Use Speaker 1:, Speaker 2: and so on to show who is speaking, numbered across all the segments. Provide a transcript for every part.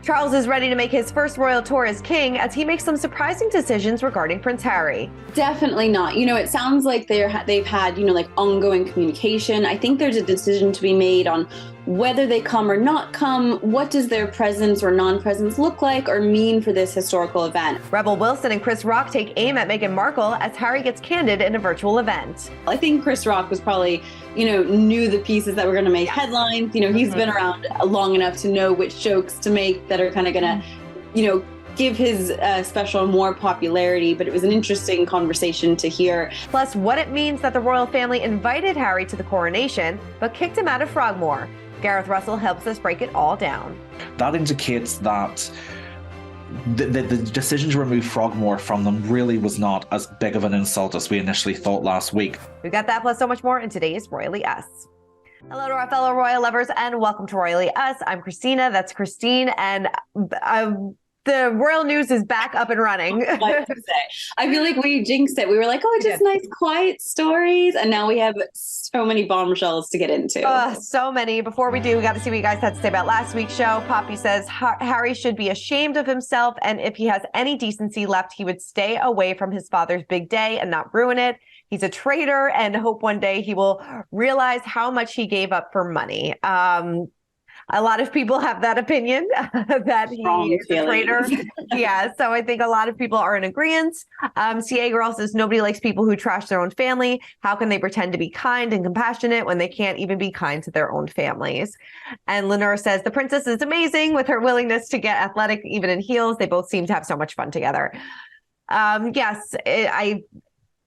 Speaker 1: Charles is ready to make his first royal tour as king as he makes some surprising decisions regarding Prince Harry.
Speaker 2: Definitely not. It sounds like they've had, like ongoing communication. I think there's a decision to be made on whether they come or not come. What does their presence or non-presence look like or mean for this historical event?
Speaker 1: Rebel Wilson and Chris Rock take aim at Meghan Markle as Harry gets candid in a virtual event.
Speaker 2: I think Chris Rock was probably, knew the pieces that were going to make headlines. He's been around long enough to know which jokes to make that are kind of going to, give his special more popularity, but it was an interesting conversation to hear.
Speaker 1: Plus, what it means that the royal family invited Harry to the coronation, but kicked him out of Frogmore. Gareth Russell helps us break it all down.
Speaker 3: That indicates that the decision to remove Frogmore from them really was not as big of an insult as we initially thought last week.
Speaker 1: We've got that plus so much more in today's Royally Us. Hello to our fellow royal lovers and welcome to Royally Us. I'm Christina, that's Christine, and the royal news is back up and running.
Speaker 2: I feel like we jinxed it. We were like, oh, just nice, quiet stories. And now we have so many bombshells to get into.
Speaker 1: So many. Before we do, we got to see what you guys had to say about last week's show. Poppy says Harry should be ashamed of himself. And if he has any decency left, he would stay away from his father's big day and not ruin it. He's a traitor and hope one day he will realize how much he gave up for money. A lot of people have that opinion that he is a traitor. Yeah, so I think a lot of people are in agreement. CA Girl says nobody likes people who trash their own family. How can they pretend to be kind and compassionate when they can't even be kind to their own families? And Lenore says the princess is amazing with her willingness to get athletic even in heels. They both seem to have so much fun together.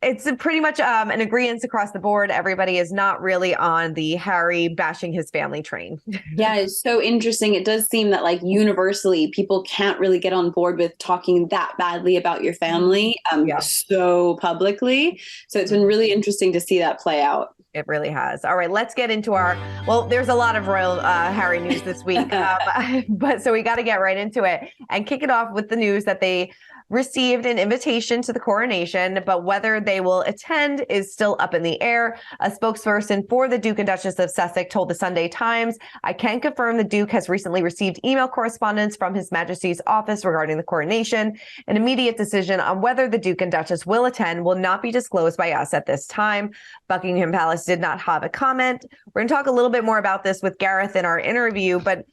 Speaker 1: It's pretty much an agreement across the board. Everybody is not really on the Harry bashing his family train.
Speaker 2: Yeah, it's so interesting. It does seem that universally people can't really get on board with talking that badly about your family so publicly. So it's been really interesting to see that play out.
Speaker 1: It really has. All right, let's get into there's a lot of royal Harry news this week, but so we got to get right into it and kick it off with the news that they received an invitation to the coronation, but whether they will attend is still up in the air. A spokesperson for the Duke and Duchess of Sussex told the Sunday Times, I can confirm the Duke has recently received email correspondence from His Majesty's office regarding the coronation. An immediate decision on whether the Duke and Duchess will attend will not be disclosed by us at this time. Buckingham Palace did not have a comment. We're going to talk a little bit more about this with Gareth in our interview, but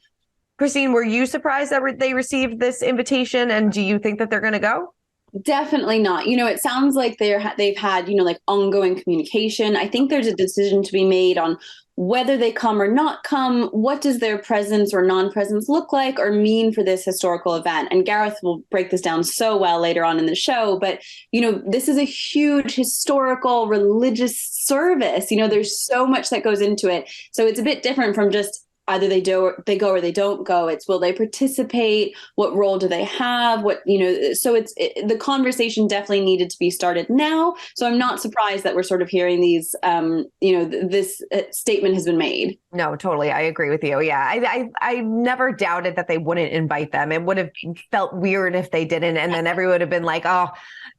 Speaker 1: Christine, were you surprised that they received this invitation, and do you think that they're going to go?
Speaker 2: Definitely not. It sounds like they've had, ongoing communication. I think there's a decision to be made on whether they come or not come. What does their presence or non-presence look like or mean for this historical event? And Gareth will break this down so well later on in the show. But, this is a huge historical religious service. There's so much that goes into it. So it's a bit different from just either they go or they don't go. It's will they participate? What role do they have? So the conversation definitely needed to be started now. So I'm not surprised that we're sort of hearing these, this statement has been made.
Speaker 1: No, totally. I agree with you. Yeah. I never doubted that they wouldn't invite them. It would have felt weird if they didn't. And then everyone would have been like, oh,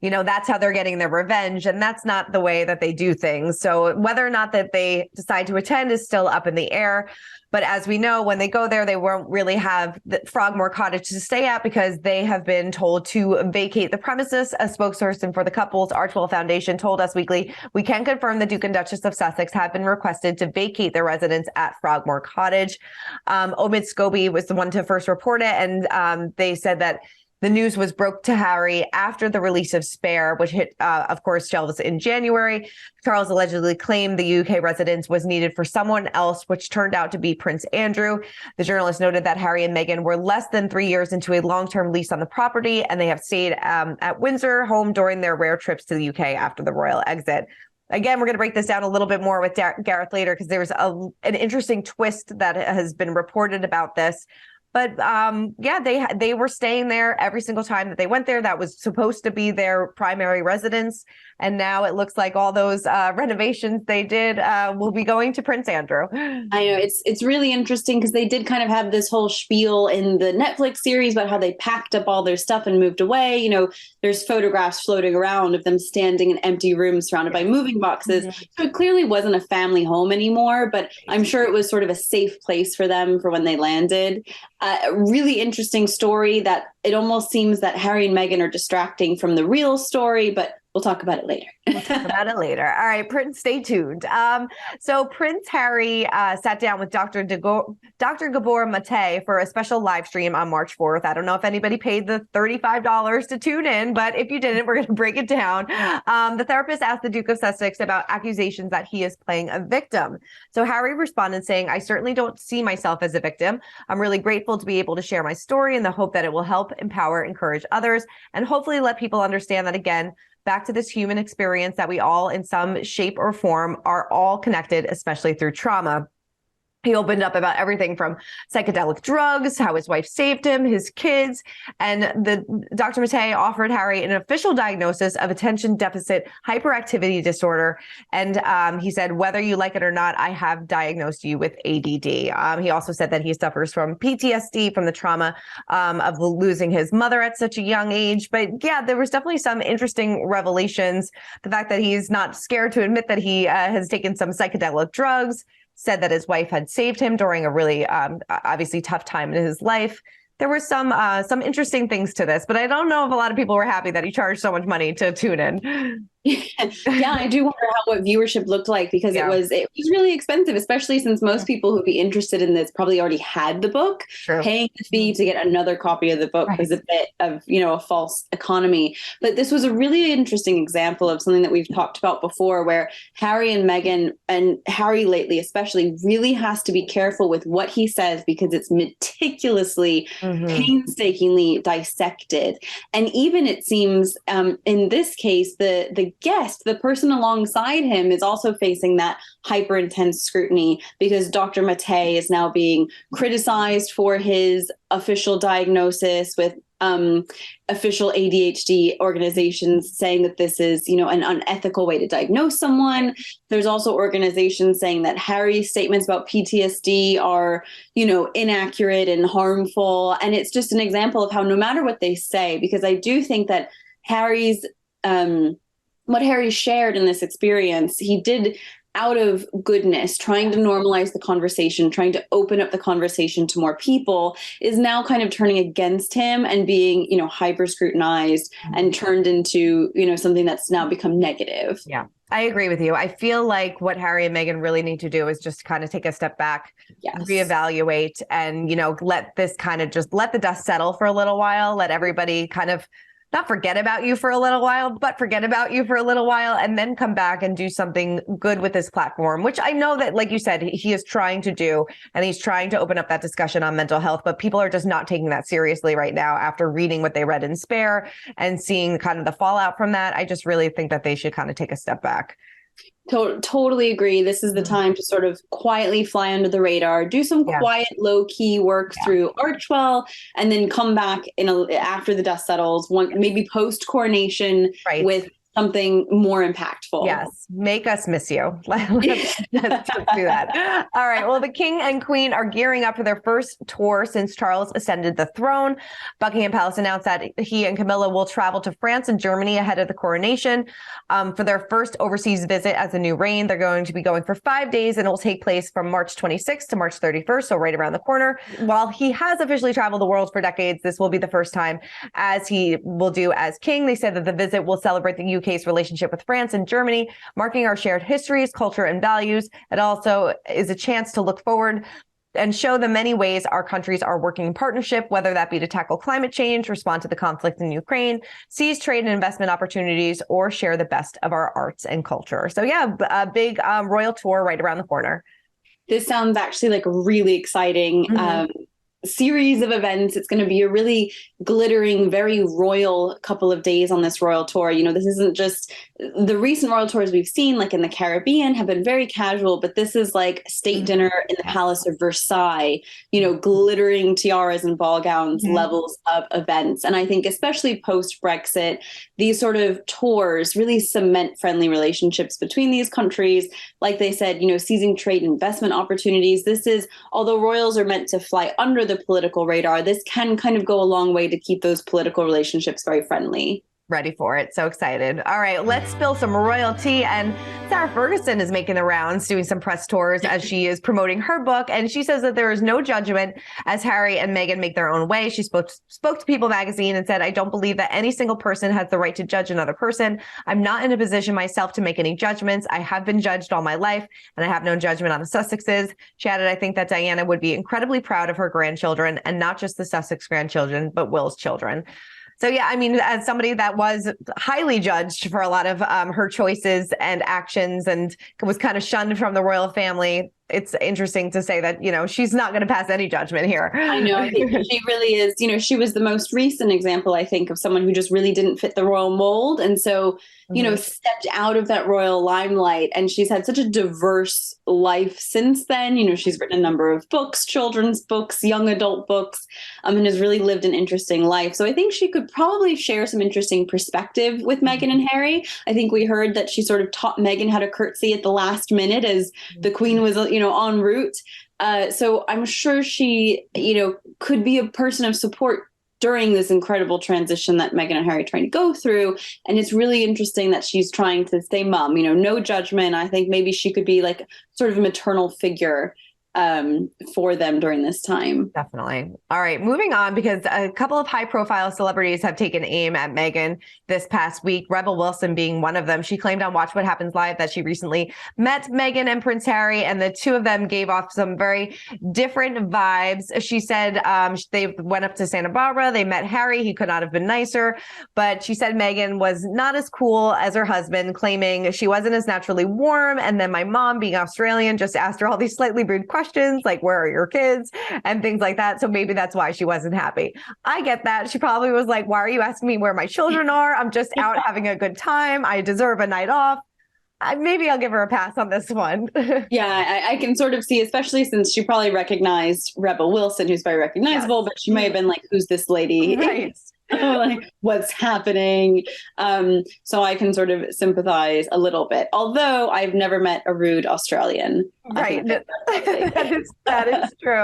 Speaker 1: that's how they're getting their revenge. And that's not the way that they do things. So whether or not that they decide to attend is still up in the air. But as we know, when they go there, they won't really have the Frogmore Cottage to stay at because they have been told to vacate the premises. A spokesperson for the couple's Archwell Foundation told Us Weekly, we can confirm the Duke and Duchess of Sussex have been requested to vacate their residence at Frogmore Cottage. Omid Scobie was the one to first report it, and they said that the news was broke to Harry after the release of Spare, which hit, of course, shelves in January. Charles allegedly claimed the UK residence was needed for someone else, which turned out to be Prince Andrew. The journalist noted that Harry and Meghan were less than 3 years into a long-term lease on the property, and they have stayed at Windsor home during their rare trips to the UK after the royal exit. Again, we're going to break this down a little bit more with Gareth later because there's an interesting twist that has been reported about this. But they were staying there every single time that they went there. That was supposed to be their primary residence. And now it looks like all those renovations they did will be going to Prince Andrew.
Speaker 2: I know it's really interesting because they did kind of have this whole spiel in the Netflix series about how they packed up all their stuff and moved away. There's photographs floating around of them standing in empty rooms surrounded by moving boxes. Mm-hmm. So it clearly wasn't a family home anymore, but I'm sure it was sort of a safe place for them for when they landed. A really interesting story that it almost seems that Harry and Meghan are distracting from the real story, but we'll talk about it later.
Speaker 1: We'll talk about it later. All right, Prince, stay tuned. So Prince Harry sat down with Dr. Gabor Mate for a special live stream on March 4th. I don't know if anybody paid the $35 to tune in, but if you didn't, we're going to break it down. The therapist asked the Duke of Sussex about accusations that he is playing a victim. So Harry responded saying, "I certainly don't see myself as a victim. I'm really grateful to be able to share my story in the hope that it will help empower, encourage others, and hopefully let people understand that, again, back to this human experience that we all in some shape or form are all connected, especially through trauma." He opened up about everything from psychedelic drugs, how his wife saved him, his kids, and the Dr. Mate offered Harry an official diagnosis of attention deficit hyperactivity disorder. And he said, "Whether you like it or not, I have diagnosed you with ADD." He also said that he suffers from PTSD from the trauma of losing his mother at such a young age. But yeah, there was definitely some interesting revelations. The fact that he's not scared to admit that he has taken some psychedelic drugs, said that his wife had saved him during a really obviously tough time in his life. There were some interesting things to this, but I don't know if a lot of people were happy that he charged so much money to tune in.
Speaker 2: Yeah, I do wonder what viewership looked like, because it was really expensive, especially since most people who'd be interested in this probably already had the book.
Speaker 1: True.
Speaker 2: Paying the fee to get another copy of the book was a bit of, a false economy. But this was a really interesting example of something that we've talked about before, where Harry and Meghan, and Harry lately especially, really has to be careful with what he says, because it's meticulously, painstakingly dissected. And even it seems in this case, the guest, the person alongside him, is also facing that hyper intense scrutiny, because Dr. Mate is now being criticized for his official diagnosis, with official ADHD organizations saying that this is, an unethical way to diagnose someone. There's also organizations saying that Harry's statements about PTSD are, inaccurate and harmful. And it's just an example of how, no matter what they say, because I do think that what Harry shared in this experience, he did out of goodness, trying to normalize the conversation, trying to open up the conversation to more people, is now kind of turning against him and being, hyper scrutinized and turned into, something that's now become negative.
Speaker 1: Yeah, I agree with you. I feel like what Harry and Meghan really need to do is just kind of take a step back, reevaluate, and, let the dust settle for a little while, let everybody kind of not forget about you for a little while, but forget about you for a little while, and then come back and do something good with this platform, which I know that, like you said, he is trying to do, and he's trying to open up that discussion on mental health, but people are just not taking that seriously right now after reading what they read in Spare and seeing kind of the fallout from that. I just really think that they should kind of take a step back.
Speaker 2: Totally agree. This is the time to sort of quietly fly under the radar, do some quiet, low-key work through Archwell, and then come back after the dust settles, maybe post Coronation with something more impactful.
Speaker 1: Yes. Make us miss you. Let's do that. All right. Well, the King and Queen are gearing up for their first tour since Charles ascended the throne. Buckingham Palace announced that he and Camilla will travel to France and Germany ahead of the coronation for their first overseas visit as a new reign. They're going to be going for 5 days, and it will take place from March 26th to March 31st, so right around the corner. While he has officially traveled the world for decades, this will be the first time as he will do as king. They said that the visit will celebrate the UK's relationship with France and Germany, marking our shared histories, culture, and values. It also is a chance to look forward and show the many ways our countries are working in partnership, whether that be to tackle climate change, respond to the conflict in Ukraine, seize trade and investment opportunities, or share the best of our arts and culture. So yeah, a big royal tour right around the corner.
Speaker 2: This sounds actually like a really exciting series of events. It's going to be a really glittering, very royal couple of days on this royal tour. This isn't just the recent royal tours we've seen, like in the Caribbean, have been very casual, but this is like state dinner in the Palace of Versailles, glittering tiaras and ball gowns levels of events. And I think especially post-Brexit, these sort of tours really cement friendly relationships between these countries. Like they said, seizing trade investment opportunities. This is, although royals are meant to fly under the political radar, this can kind of go a long way to keep those political relationships very friendly.
Speaker 1: Ready for it. So excited. All right, let's spill some royalty. And Sarah Ferguson is making the rounds, doing some press tours as she is promoting her book. And she says that there is no judgment as Harry and Meghan make their own way. She spoke to People magazine and said, I don't believe that any single person has the right to judge another person. I'm not in a position myself to make any judgments. I have been judged all my life, and I have no judgment on the Sussexes. She added, I think that Diana would be incredibly proud of her grandchildren, and not just the Sussex grandchildren, but Will's children. So, yeah, I mean, as somebody that was highly judged for a lot of her choices and actions and was kind of shunned from the royal family, it's interesting to say that, she's not going to pass any judgment here.
Speaker 2: I know. I think she really is. She was the most recent example, I think, of someone who just really didn't fit the royal mold. And so, stepped out of that royal limelight. And she's had such a diverse life since then. She's written a number of books, children's books, young adult books, and has really lived an interesting life. So I think she could probably share some interesting perspective with Meghan and Harry. I think we heard that she sort of taught Meghan how to curtsy at the last minute as the Queen was, en route. So I'm sure she, could be a person of support during this incredible transition that Meghan and Harry are trying to go through. And it's really interesting that she's trying to stay mum, no judgment. I think maybe she could be like sort of a maternal figure for them during this time.
Speaker 1: Definitely. All right, moving on, because a couple of high-profile celebrities have taken aim at Meghan this past week, Rebel Wilson being one of them. She claimed on Watch What Happens Live that she recently met Meghan and Prince Harry, and the two of them gave off some very different vibes. She said they went up to Santa Barbara, they met Harry, he could not have been nicer, but she said Meghan was not as cool as her husband, claiming she wasn't as naturally warm, and then my mom, being Australian, just asked her all these slightly rude questions, like, where are your kids and things like that. So maybe that's why she wasn't happy. I get that. She probably was like, why are you asking me where my children are? I'm just out having a good time. I deserve a night off. Maybe I'll give her a pass on this one.
Speaker 2: Yeah, I can sort of see, especially since she probably recognized Rebel Wilson, who's very recognizable, but she may have been like, who's this lady?
Speaker 1: Right.
Speaker 2: Like, what's happening? So I can sort of sympathize a little bit, although I've never met a rude Australian.
Speaker 1: Right. That is true.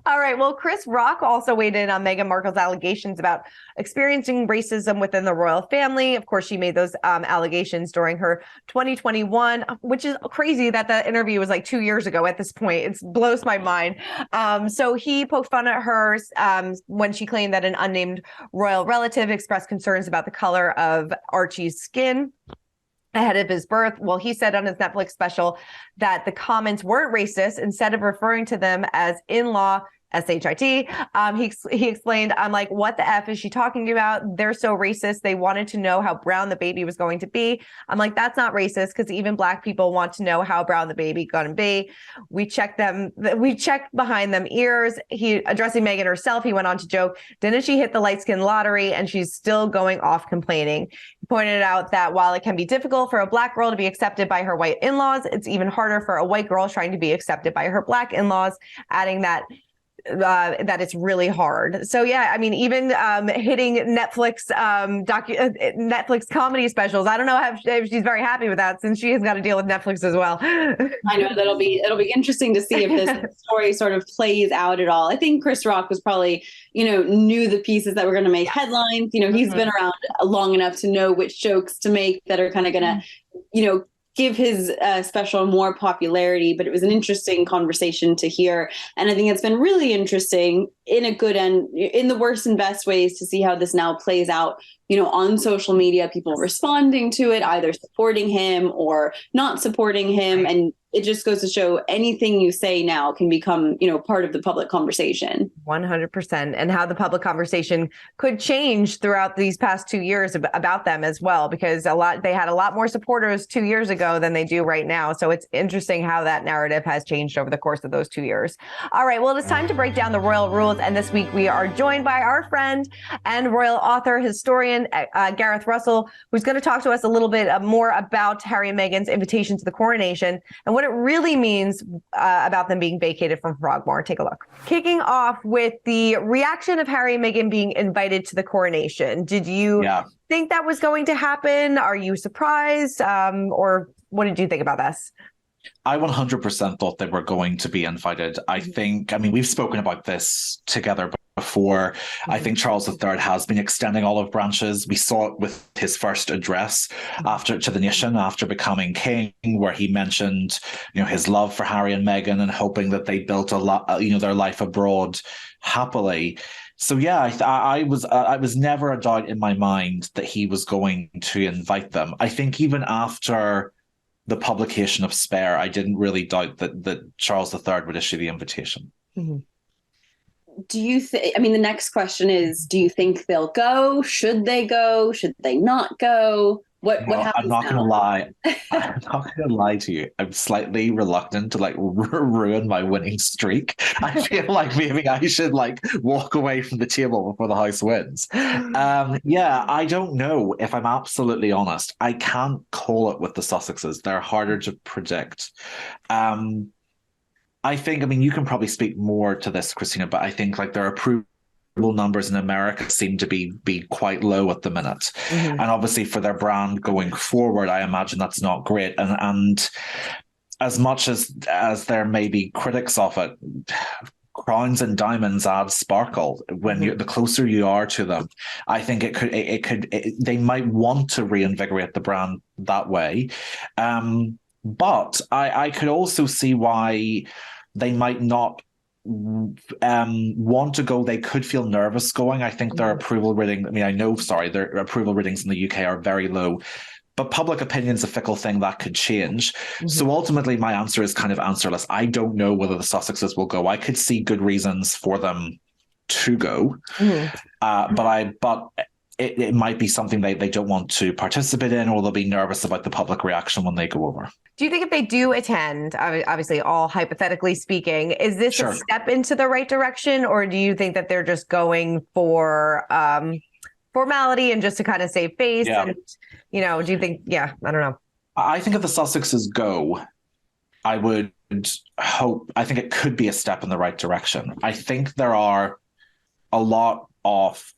Speaker 1: All right. Well, Chris Rock also weighed in on Meghan Markle's allegations about experiencing racism within the royal family. Of course, she made those allegations during her 2021, which is crazy that the interview was like 2 years ago at this point. It blows my mind. So he poked fun at her when she claimed that an unnamed royal relative expressed concerns about the color of Archie's skin ahead of his birth. Well, he said on his Netflix special that the comments weren't racist. Instead of referring to them as in-law, S-H-I-T, he explained, I'm like, what the F is she talking about? They're so racist. They wanted to know how brown the baby was going to be. I'm like, that's not racist, because even Black people want to know how brown the baby going to be. We checked behind them ears. He, addressing Meghan herself, he went on to joke, didn't she hit the light skin lottery? And she's still going off complaining. He pointed out that while it can be difficult for a Black girl to be accepted by her white in-laws, it's even harder for a white girl trying to be accepted by her Black in-laws, adding that it's really hard. So yeah, I mean, even hitting Netflix Netflix comedy specials. I don't know if she's very happy with that, since she has got to deal with Netflix as well.
Speaker 2: I know it'll be interesting to see if this story sort of plays out at all. I think Chris Rock was probably, knew the pieces that were going to make headlines. He's been around long enough to know which jokes to make that are kind of going to, give his special more popularity, but it was an interesting conversation to hear. And I think it's been really interesting in a good and in the worst and best ways to see how this now plays out, on social media, people responding to it, either supporting him or not supporting him. And it just goes to show anything you say now can become, part of the public conversation.
Speaker 1: 100%. And how the public conversation could change throughout these past 2 years about them as well, because they had a lot more supporters 2 years ago than they do right now. So it's interesting how that narrative has changed over the course of those 2 years. All right. Well, it's time to break down the royal rules. And this week we are joined by our friend and royal author, historian, Gareth Russell, who's going to talk to us a little bit more about Harry and Meghan's invitation to the coronation and what it really means about them being vacated from Frogmore. Take a look. Kicking off with the reaction of Harry and Meghan being invited to the coronation. Did you think that was going to happen? Are you surprised? Or what did you think about this?
Speaker 3: I 100% thought they were going to be invited. I think, I mean, we've spoken about this together before. I think Charles III has been extending olive branches. We saw it with his first address to the nation after becoming king, where he mentioned, his love for Harry and Meghan and hoping that they built their life abroad happily. So yeah, I was never a doubt in my mind that he was going to invite them. I think even after the publication of Spare, I didn't really doubt that Charles III would issue the invitation.
Speaker 2: Mm-hmm. Do you think, I mean, the next question is, do you think they'll go? Should they go? Should they not go? What happens
Speaker 3: I'm not going to lie. I'm not going to lie to you. I'm slightly reluctant to ruin my winning streak. I feel like maybe I should walk away from the table before the house wins. Yeah, I don't know, if I'm absolutely honest. I can't call it with the Sussexes. They're harder to predict. I think, I mean, you can probably speak more to this, Christina, but I think their approval numbers in America seem to be quite low at the minute. Mm-hmm. And obviously for their brand going forward, I imagine that's not great. And as much as there may be critics of it, crowns and diamonds add sparkle when the closer you are to them. I think they might want to reinvigorate the brand that way. But I could also see why they might not want to go. They could feel nervous going. I think their approval rating, their approval ratings in the UK are very low, but public opinion's a fickle thing that could change. Mm-hmm. So ultimately my answer is kind of answerless. I don't know whether the Sussexes will go. I could see good reasons for them to go. Mm-hmm. But it might be something they don't want to participate in, or they'll be nervous about the public reaction when they go over.
Speaker 1: Do you think if they do attend, obviously all hypothetically speaking, is this a step into the right direction, or do you think that they're just going for formality and just to kind of save face? Yeah. And, do you think, I don't know.
Speaker 3: I think if the Sussexes go, I would hope, I think it could be a step in the right direction. I think there are a lot of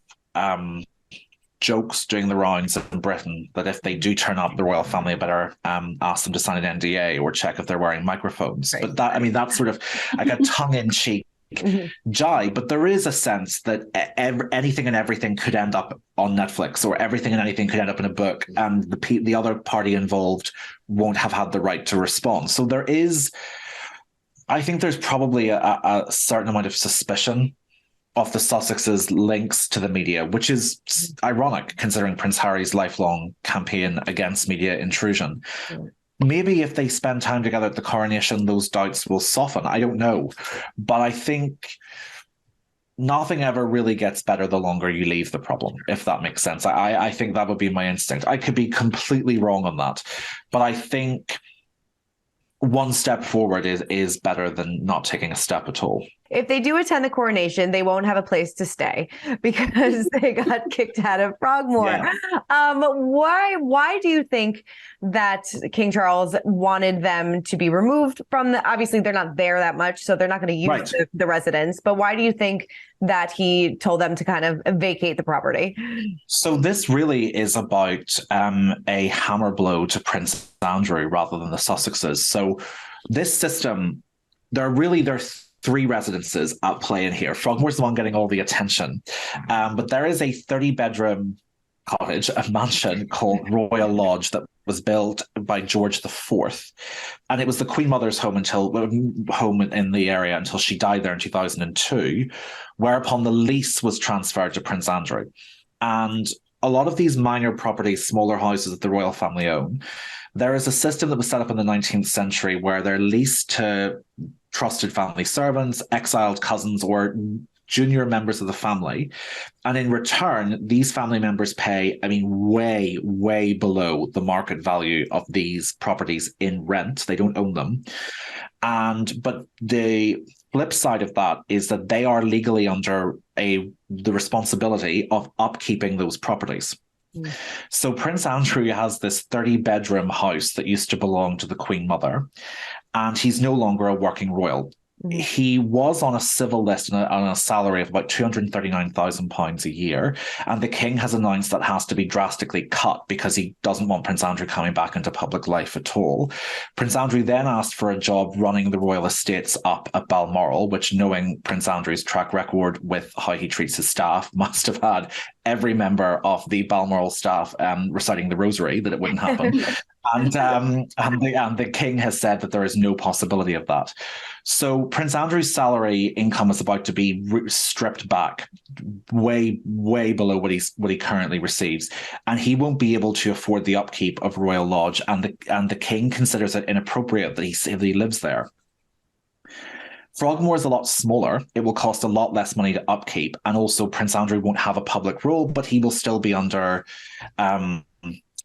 Speaker 3: jokes doing the rounds in Britain that if they do turn up, the royal family better ask them to sign an NDA or check if they're wearing microphones. Right. But that's sort of like a tongue-in-cheek jibe. But there is a sense that anything and everything could end up on Netflix, or everything and anything could end up in a book, and the other party involved won't have had the right to respond. So I think there's probably a certain amount of suspicion of the Sussexes' links to the media, which is ironic considering Prince Harry's lifelong campaign against media intrusion. Maybe if they spend time together at the coronation, those doubts will soften. I don't know. But I think nothing ever really gets better the longer you leave the problem, if that makes sense. I think that would be my instinct. I could be completely wrong on that. But I think one step forward is better than not taking a step at all.
Speaker 1: If they do attend the coronation, they won't have a place to stay because they got kicked out of Frogmore. Yeah. Why do you think that King Charles wanted them to be removed from obviously they're not there that much, so they're not going to use the residence, but why do you think that he told them to kind of vacate the property?
Speaker 3: So this really is about a hammer blow to Prince Andrew rather than the Sussexes. So this system, there's three residences at play in here. Frogmore's the one getting all the attention. But there is a 30-bedroom cottage, a mansion called Royal Lodge that was built by George IV. And it was the Queen Mother's home in the area until she died there in 2002, whereupon the lease was transferred to Prince Andrew. And a lot of these minor properties, smaller houses that the royal family own, there is a system that was set up in the 19th century where they're leased to trusted family servants, exiled cousins, or junior members of the family. And in return, these family members pay, way, way below the market value of these properties in rent. They don't own them. But the flip side of that is that they are legally under the responsibility of upkeeping those properties. So Prince Andrew has this 30-bedroom house that used to belong to the Queen Mother, and he's no longer a working royal. He was on a civil list on a salary of about £239,000 a year, and the king has announced that has to be drastically cut because he doesn't want Prince Andrew coming back into public life at all. Prince Andrew then asked for a job running the royal estates up at Balmoral, which, knowing Prince Andrew's track record with how he treats his staff, must have had every member of the Balmoral staff reciting the rosary that it wouldn't happen. And the king has said that there is no possibility of that. So Prince Andrew's salary income is about to be stripped back way, way below what he currently receives, and he won't be able to afford the upkeep of Royal Lodge. And the king considers it inappropriate that he lives there. Frogmore is a lot smaller. It will cost a lot less money to upkeep, and also Prince Andrew won't have a public role, but he will still be under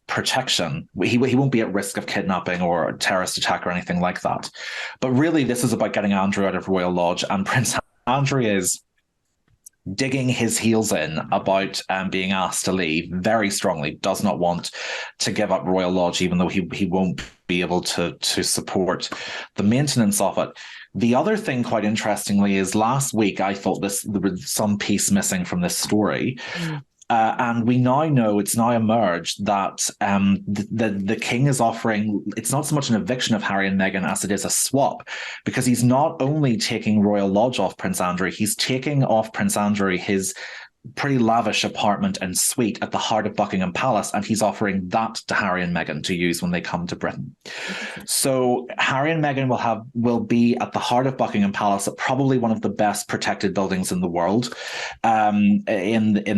Speaker 3: protection. He won't be at risk of kidnapping or a terrorist attack or anything like that. But really, this is about getting Andrew out of Royal Lodge, and Prince Andrew is digging his heels in about being asked to leave very strongly, does not want to give up Royal Lodge, even though he won't be able to support the maintenance of it. The other thing, quite interestingly, is last week I thought there was some piece missing from this story. And we now know, it's now emerged that the king is offering, it's not so much an eviction of Harry and Meghan as it is a swap, because he's not only taking Royal Lodge off Prince Andrew, he's taking off Prince Andrew his pretty lavish apartment and suite at the heart of Buckingham Palace, and he's offering that to Harry and Meghan to use when they come to Britain. So Harry and Meghan will be at the heart of Buckingham Palace, at probably one of the best protected buildings in the world, in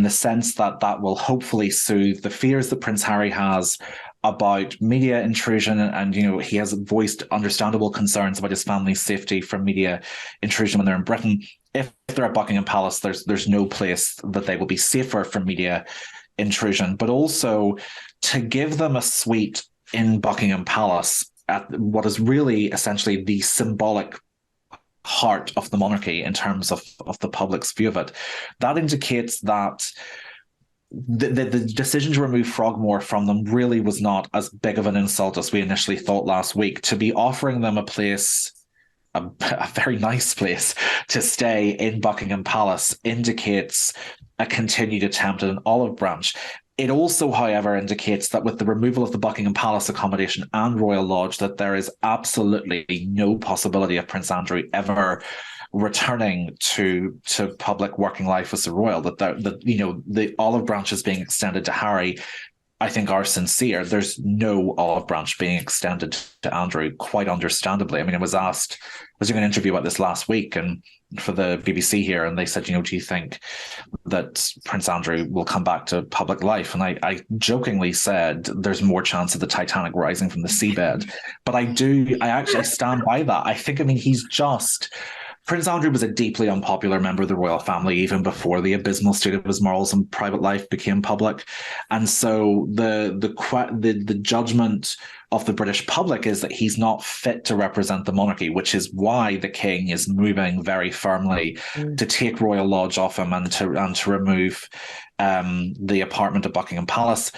Speaker 3: the sense that will hopefully soothe the fears that Prince Harry has about media intrusion, and he has voiced understandable concerns about his family's safety from media intrusion when they're in Britain. If they're at Buckingham Palace, there's no place that they will be safer from media intrusion. But also to give them a suite in Buckingham Palace at what is really essentially the symbolic heart of the monarchy in terms of the public's view of it, that indicates that the decision to remove Frogmore from them really was not as big of an insult as we initially thought last week. To be offering them a place, a very nice place to stay in Buckingham Palace, indicates a continued attempt at an olive branch. It also, however, indicates that with the removal of the Buckingham Palace accommodation and Royal Lodge, that there is absolutely no possibility of Prince Andrew ever returning to public working life as a royal. That the olive branches being extended to Harry, I think, are sincere. There's no olive branch being extended to Andrew, quite understandably. I mean, I was doing an interview about this last week and for the BBC here, and they said, do you think that Prince Andrew will come back to public life? And I jokingly said, there's more chance of the Titanic rising from the seabed. But I actually stand by that. I think, Prince Andrew was a deeply unpopular member of the royal family even before the abysmal state of his morals and private life became public. And so the judgment of the British public is that he's not fit to represent the monarchy, which is why the king is moving very firmly to take Royal Lodge off him and to remove the apartment at Buckingham Palace.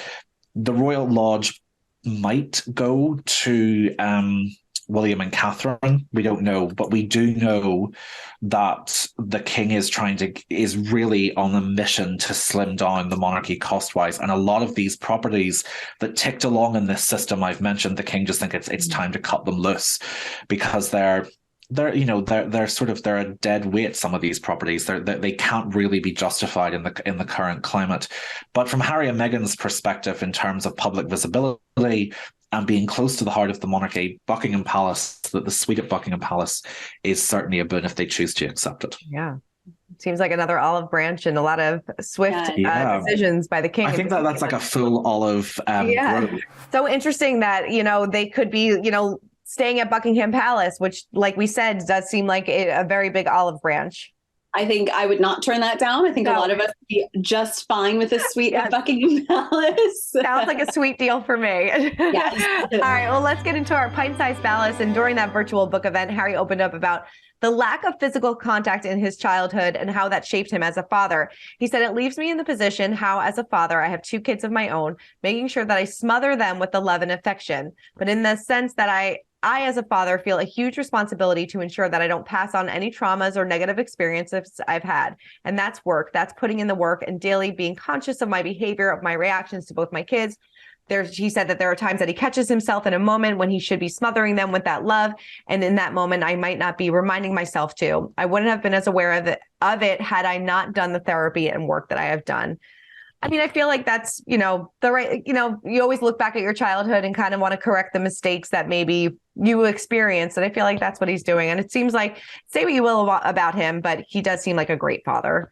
Speaker 3: The Royal Lodge might go to William and Catherine. We don't know, but we do know that the king is really on a mission to slim down the monarchy cost-wise. And a lot of these properties that ticked along in this system I've mentioned, the king just think it's time to cut them loose, because they're a dead weight. Some of these properties, they can't really be justified in the current climate. But from Harry and Meghan's perspective, in terms of public visibility and being close to the heart of the monarchy, Buckingham Palace, the suite at Buckingham Palace, is certainly a boon if they choose to accept it.
Speaker 1: Yeah. Seems like another olive branch and a lot of swift decisions by the king.
Speaker 3: I think that's like a full olive. Grove.
Speaker 1: So interesting that, they could be, staying at Buckingham Palace, which, like we said, does seem like a very big olive branch.
Speaker 2: I think I would not turn that down. I think a lot of us would be just fine with a suite at Buckingham Palace.
Speaker 1: Sounds like a sweet deal for me.
Speaker 2: Yes.
Speaker 1: All right, well, let's get into our pint-sized Phallus. And during that virtual book event, Harry opened up about the lack of physical contact in his childhood and how that shaped him as a father. He said, it leaves me in the position how, as a father, I have 2 kids of my own, making sure that I smother them with the love and affection. But in the sense that I, as a father, feel a huge responsibility to ensure that I don't pass on any traumas or negative experiences I've had. And that's work. That's putting in the work and daily being conscious of my behavior, of my reactions to both my kids. He said that there are times that he catches himself in a moment when he should be smothering them with that love. And in that moment, I might not be reminding myself to. I wouldn't have been as aware of it had I not done the therapy and work that I have done. I mean, I feel like that's, the right, you always look back at your childhood and kind of want to correct the mistakes that maybe you experienced. And I feel like that's what he's doing. And it seems like, say what you will about him, but he does seem like a great father.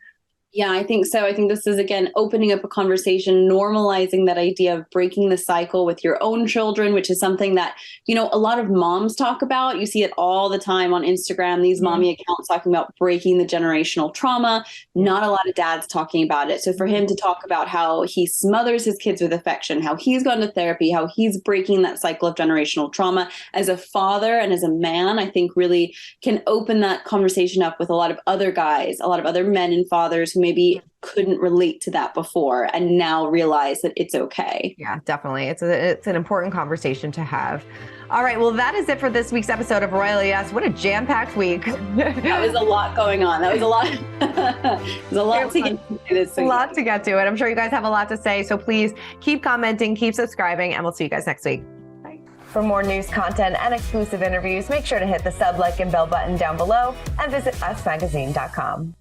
Speaker 2: Yeah, I think so. I think this is, again, opening up a conversation, normalizing that idea of breaking the cycle with your own children, which is something that, a lot of moms talk about. You see it all the time on Instagram, these mommy accounts talking about breaking the generational trauma. Not a lot of dads talking about it. So for him to talk about how he smothers his kids with affection, how he's gone to therapy, how he's breaking that cycle of generational trauma as a father and as a man, I think really can open that conversation up with a lot of other guys, a lot of other men and fathers who maybe couldn't relate to that before and now realize that it's okay.
Speaker 1: Yeah, definitely. It's an important conversation to have. All right. Well, that is it for this week's episode of Royally Yes. What a jam-packed week.
Speaker 2: That was a lot going on. That was a lot. There's a lot to get to this week.
Speaker 1: A lot to get to it. I'm sure you guys have a lot to say. So please keep commenting, keep subscribing, and we'll see you guys next week. Bye. For more news, content, and exclusive interviews, make sure to hit the sub, like, and bell button down below and visit usmagazine.com.